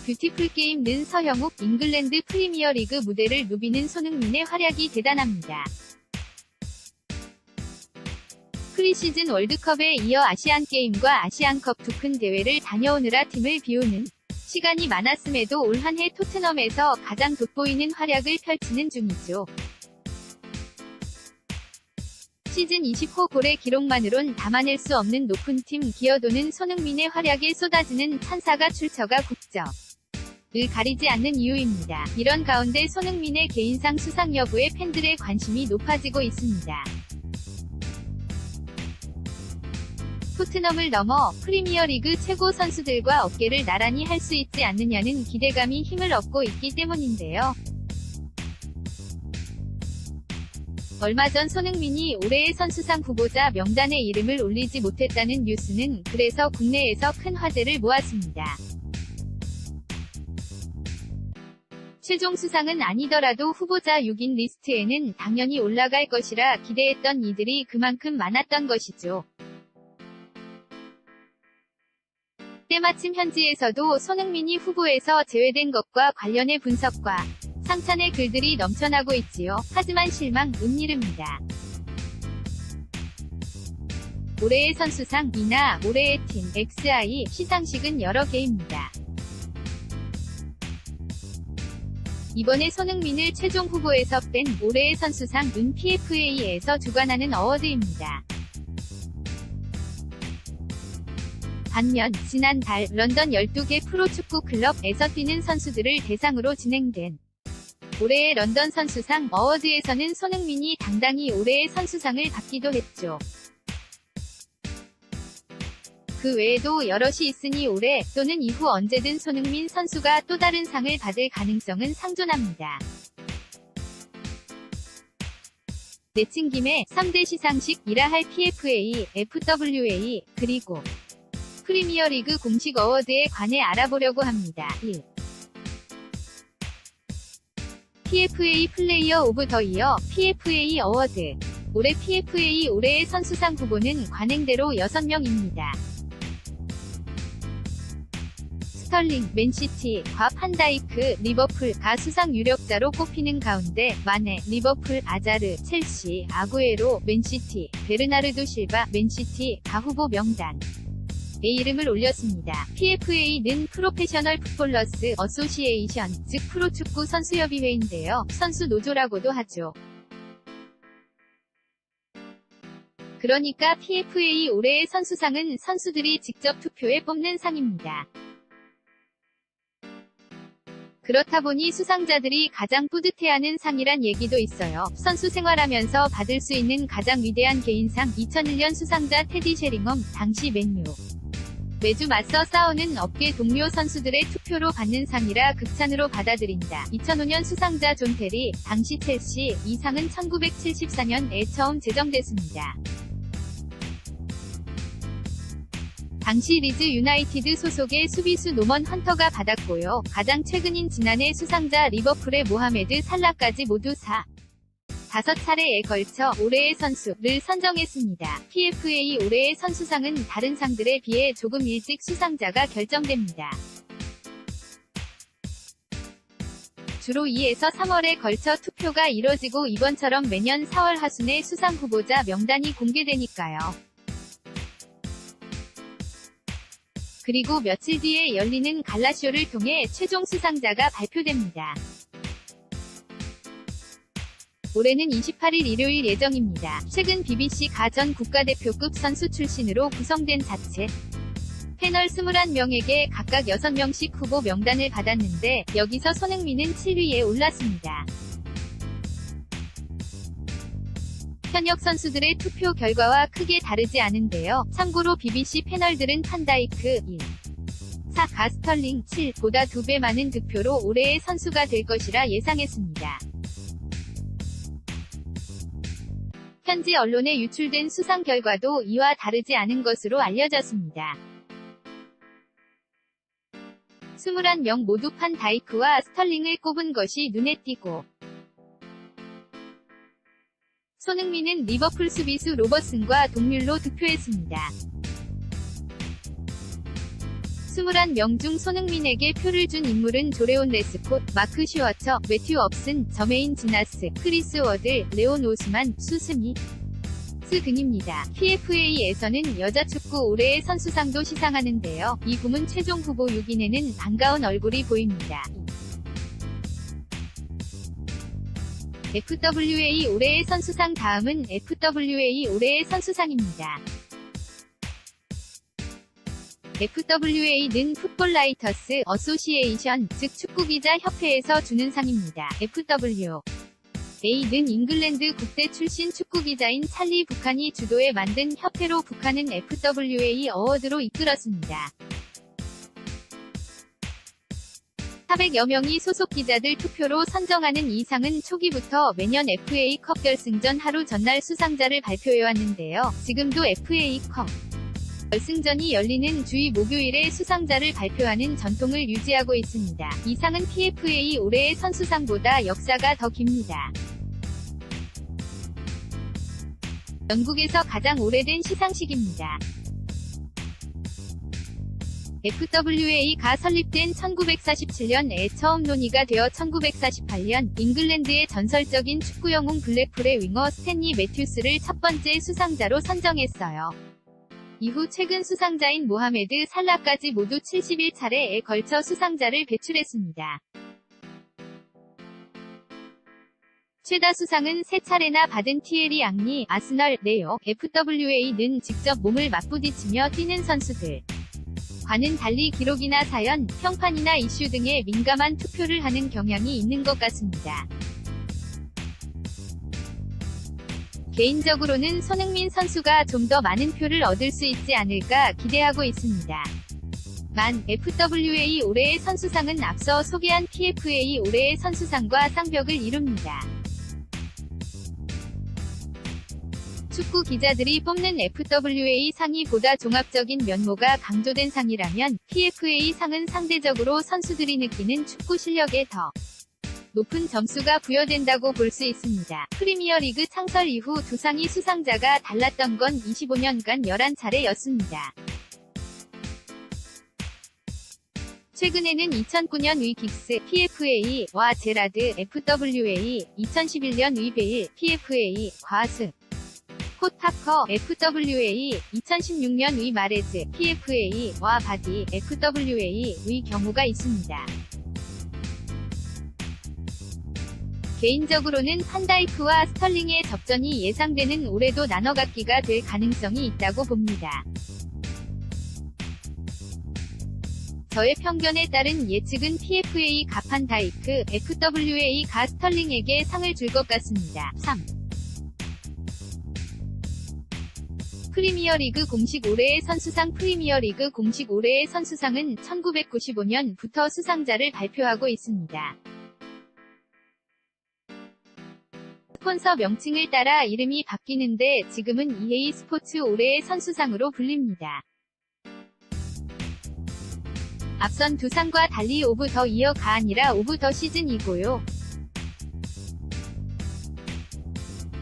뷰티풀 게임 는 서형욱, 잉글랜드 프리미어리그 무대를 누비는 손흥민의 활약이 대단합니다. 프리시즌 월드컵에 이어 아시안게임과 아시안컵 두 큰 대회를 다녀오느라 팀을 비우는 시간이 많았음에도 올 한 해 토트넘에서 가장 돋보이는 활약을 펼치는 중이죠. 시즌 20호 골의 기록만으론 담아낼 수 없는 높은 팀 기여도는 손흥민의 활약에 쏟아지는 찬사가 출처가 국적을 가리지 않는 이유입니다. 이런 가운데 손흥민의 개인상 수상 여부에 팬들의 관심이 높아지고 있습니다. 토트넘을 넘어 프리미어리그 최고 선수들과 어깨를 나란히 할 수 있지 않느냐는 기대감이 힘을 얻고 있기 때문인데요. 얼마 전 손흥민이 올해의 선수상 후보자 명단에 이름을 올리지 못했다는 뉴스는 그래서 국내에서 큰 화제를 모았습니다. 최종 수상은 아니더라도 후보자 6인 리스트에는 당연히 올라갈 것이라 기대했던 이들이 그만큼 많았던 것이죠. 때마침 현지에서도 손흥민이 후보에서 제외된 것과 관련해 분석과 상찬의 글들이 넘쳐나고 있지요. 하지만 실망, 은일입니다. 올해의 선수상, 이나 올해의 팀, XI, 시상식은 여러 개입니다. 이번에 손흥민을 최종 후보에서 뺀 올해의 선수상은 PFA에서 주관하는 어워드입니다. 반면 지난달 런던 12개 프로축구 클럽에서 뛰는 선수들을 대상으로 진행된 올해의 런던 선수상 어워드에서는 손흥민이 당당히 올해의 선수상을 받기도 했죠. 그 외에도 여럿이 있으니 올해 또는 이후 언제든 손흥민 선수가 또 다른 상을 받을 가능성은 상존합니다. 내친 김에 3대 시상식이라 할 PFA, FWA, 그리고 프리미어리그 공식 어워드에 관해 알아보려고 합니다. 1. PFA 플레이어 오브 더 이어, PFA 어워드. 올해 PFA 올해의 선수상 후보는 관행대로 6명입니다. 스털링, 맨시티, 과 판다이크, 리버풀가 수상 유력자로 꼽히는 가운데 마네, 리버풀, 아자르, 첼시, 아구에로, 맨시티, 베르나르도 실바, 맨시티가 후보 명단 의 이름을 올렸습니다. PFA는 프로페셔널 풋볼러스 어소시에이션, 즉 프로축구 선수협의회인데요. 선수 노조라고도 하죠. 그러니까 PFA 올해의 선수상은 선수들이 직접 투표해 뽑는 상입니다. 그렇다 보니 수상자들이 가장 뿌듯해하는 상이란 얘기도 있어요. 선수 생활하면서 받을 수 있는 가장 위대한 개인상 2001년 수상자 테디 셰링엄, 당시 맨유. 매주 맞서 싸우는 업계 동료 선수들의 투표로 받는 상이라 극찬으로 받아들인다. 2005년 수상자 존 테리, 당시 첼시, 이 상은 1974년에 처음 제정됐습니다. 당시 리즈 유나이티드 소속의 수비수 노먼 헌터가 받았고요. 가장 최근인 지난해 수상자 리버풀의 모하메드 살라까지 모두 5차례에 걸쳐 올해의 선수를 선정했습니다. PFA 올해의 선수상은 다른 상들에 비해 조금 일찍 수상자가 결정됩니다. 주로 2에서 3월에 걸쳐 투표가 이뤄지고 이번처럼 매년 4월 하순에 수상 후보자 명단이 공개되니까요. 그리고 며칠 뒤에 열리는 갈라쇼를 통해 최종 수상자가 발표됩니다. 올해는 28일 일요일 예정입니다. 최근 BBC가 전 국가대표급 선수 출신으로 구성된 자체 패널 21명에게 각각 6명씩 후보 명단을 받았는데 여기서 손흥민은 7위에 올랐습니다. 현역 선수들의 투표 결과와 크게 다르지 않은데요. 참고로 BBC 패널들은 판다이크 1, 4가 스털링 7보다 2배 많은 득표로 올해의 선수가 될 것이라 예상했습니다. 현지 언론에 유출된 수상 결과도 이와 다르지 않은 것으로 알려졌습니다. 21명 모두 판다이크와 스털링을 꼽은 것이 눈에 띄고 손흥민은 리버풀 수비수 로버슨과 동률로 득표했습니다. 21명 중 손흥민에게 표를 준 인물은 조레온 레스콧, 마크 슈워처, 매튜 업슨, 저메인 지나스, 크리스 워들, 레온 오스만, 수스미스 등입니다. PFA에서는 여자 축구 올해의 선수상도 시상하는데요. 이 부문 최종 후보 6인에는 반가운 얼굴이 보입니다. FWA 올해의 선수상 다음은 FWA 올해의 선수상입니다. FWA는 풋볼 라이터스 어소시에이션, 즉 축구기자 협회에서 주는 상입니다. FWA는 잉글랜드 국대 출신 축구기자인 찰리 부칸이 주도해 만든 협회로 부칸은 FWA 어워드로 이끌었습니다. 400여 명이 소속 기자들 투표로 선정하는 이 상은 초기부터 매년 FA컵 결승전 하루 전날 수상자를 발표해왔는데요. 지금도 FA컵 결승전이 열리는 주의 목요일에 수상자를 발표하는 전통을 유지하고 있습니다. 이 상은 PFA 올해의 선수상보다 역사가 더 깁니다. 영국에서 가장 오래된 시상식입니다. FWA가 설립된 1947년에 처음 논의가 되어 1948년 잉글랜드의 전설적인 축구 영웅 블랙풀의 윙어 스탠리 매튜스를 첫 번째 수상자로 선정했어요. 이후 최근 수상자인 모하메드 살라까지 모두 71차례에 걸쳐 수상자를 배출했습니다. 최다 수상은 3차례나 받은 티에리 앙리, 아스널, 레오, FWA는 직접 몸을 맞부딪히며 뛰는 선수들 과는 달리 기록이나 사연, 평판이나 이슈 등에 민감한 투표를 하는 경향이 있는 것 같습니다. 개인적으로는 손흥민 선수가 좀 더 많은 표를 얻을 수 있지 않을까 기대하고 있습니다. FWA 올해의 선수상은 앞서 소개한 PFA 올해의 선수상과 쌍벽을 이룹니다. 축구 기자들이 뽑는 FWA 상이 보다 종합적인 면모가 강조된 상이라면 PFA 상은 상대적으로 선수들이 느끼는 축구 실력에 더 높은 점수가 부여된다고 볼 수 있습니다. 프리미어리그 창설 이후 두 상이 수상자가 달랐던 건 25년간 11차례였습니다. 최근에는 2009년의 긱스, PFA와 제라드, FWA, 2011년의 베일, PFA, 과스, 콧 파커, FWA, 2016년의 마레즈, PFA와 바디, FWA의 경우가 있습니다. 개인적으로는 판다이크와 스털링의 접전이 예상되는 올해도 나눠갖기가 될 가능성이 있다고 봅니다. 저의 편견에 따른 예측은 PFA가 판다이크, FWA가 스털링에게 상을 줄 것 같습니다. 3. 프리미어리그 공식 올해의 선수상 프리미어리그 공식 올해의 선수상은 1995년부터 수상자를 발표하고 있습니다. 스폰서 명칭을 따라 이름이 바뀌는데 지금은 EA 스포츠 올해의 선수상으로 불립니다. 앞선 두 상과 달리 오브 더 이어가 아니라 오브 더 시즌이고요.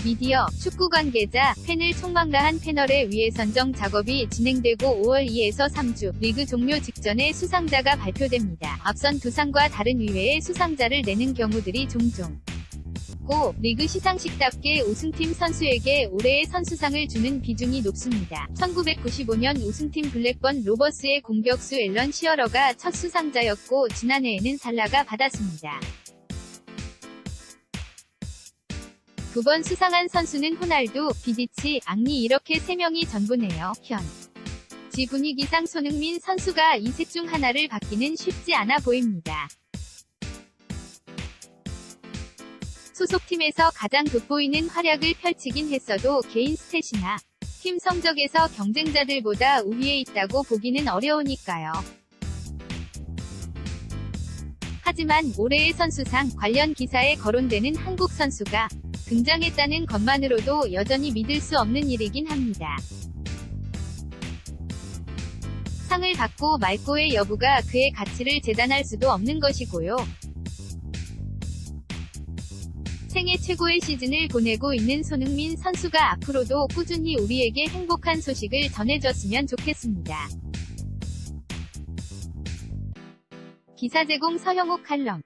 미디어, 축구 관계자, 팬을 총망라한 패널에 의해 선정 작업이 진행되고 5월 2에서 3주 리그 종료 직전에 수상자가 발표됩니다. 앞선 두 상과 다른 의외의 수상자를 내는 경우들이 종종 리그 시상식답게 우승팀 선수에게 올해의 선수상을 주는 비중이 높습니다. 1995년 우승팀 블랙번 로버스의 공격수 앨런 시어러가 첫 수상자였고 지난해에는 살라가 받았습니다. 두 번 수상한 선수는 호날두, 비디치, 앙리 이렇게 3명이 전부네요. 현지 분위기상 손흥민 선수가 이 셋 중 하나를 받기는 쉽지 않아 보입니다. 소속팀에서 가장 돋보이는 활약을 펼치긴 했어도 개인 스탯이나 팀 성적에서 경쟁자들보다 우위에 있다고 보기는 어려우니까요. 하지만 올해의 선수상 관련 기사에 거론되는 한국 선수가 등장했다는 것만으로도 여전히 믿을 수 없는 일이긴 합니다. 상을 받고 말고의 여부가 그의 가치를 재단할 수도 없는 것이고요. 생애 최고의 시즌을 보내고 있는 손흥민 선수가 앞으로도 꾸준히 우리에게 행복한 소식을 전해줬으면 좋겠습니다. 기사 제공 서형욱 칼럼.